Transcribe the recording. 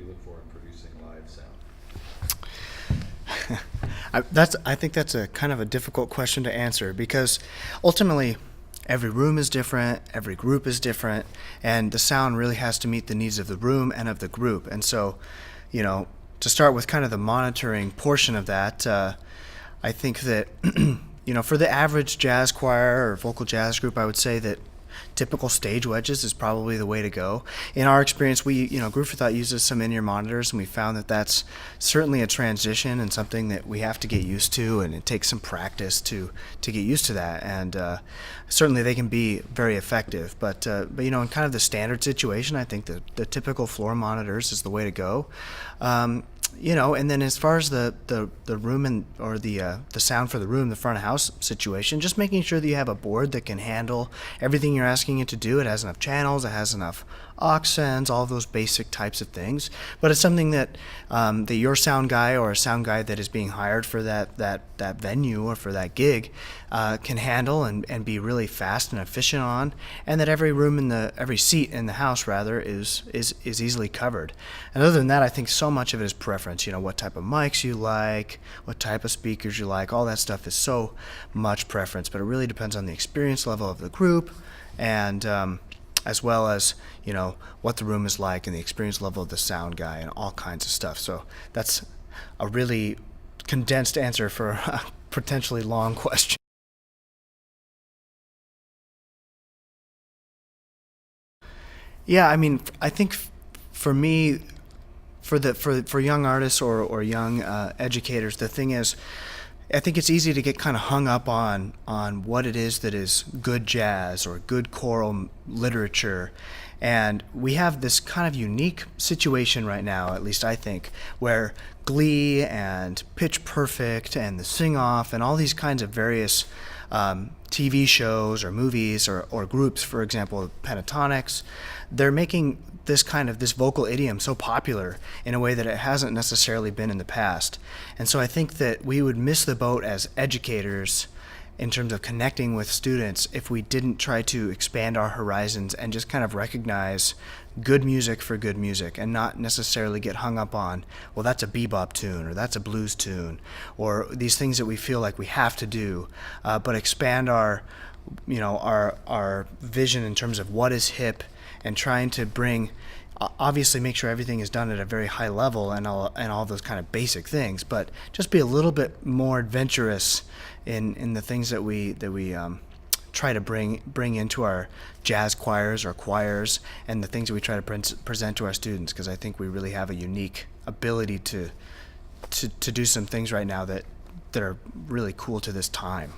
you look for in producing live sound? I think that's a kind of a difficult question to answer because ultimately every room is different, every group is different, and the sound really has to meet the needs of the room and of the group. And so, to start with kind of the monitoring portion of that, I think that, for the average jazz choir or vocal jazz group, I would say that typical stage wedges is probably the way to go. In our experience, Group for Thought uses some in-ear monitors, and we found that that's certainly a transition and something that we have to get used to, and it takes some practice to get used to that. And certainly they can be very effective. But in kind of the standard situation, I think the typical floor monitors is the way to go. And then as far as the room or the sound for the room, the front of house situation, just making sure that you have a board that can handle everything you're asking it to do. It has enough channels, it has enough aux sends, all of those basic types of things. But it's something that your sound guy or a sound guy that is being hired for that venue or for that gig can handle and be really fast and efficient on, and that every seat in the house rather is easily covered. And other than that, I think so much of it is preference. What type of mics you like, what type of speakers you like, all that stuff is so much preference. But it really depends on the experience level of the group, and as well as what the room is like and the experience level of the sound guy and all kinds of stuff. So that's a really condensed answer for a potentially long question. Yeah, I mean, I think for me, for young artists or young educators, the thing is, I think it's easy to get kind of hung up on what it is that is good jazz or good choral literature. And we have this kind of unique situation right now, at least I think, where Glee and Pitch Perfect and The Sing Off and all these kinds of various TV shows or movies or groups, for example, Pentatonics, they're making this vocal idiom so popular in a way that it hasn't necessarily been in the past. And so I think that we would miss the boat as educators in terms of connecting with students if we didn't try to expand our horizons and just kind of recognize good music for good music and not necessarily get hung up on, well, that's a bebop tune or that's a blues tune or these things that we feel like we have to do, but expand our vision in terms of what is hip and trying to obviously make sure everything is done at a very high level and all those kind of basic things, but just be a little bit more adventurous in the things that we try to bring into our jazz choirs or choirs and the things that we try to present to our students, because I think we really have a unique ability to do some things right now that are really cool to this time.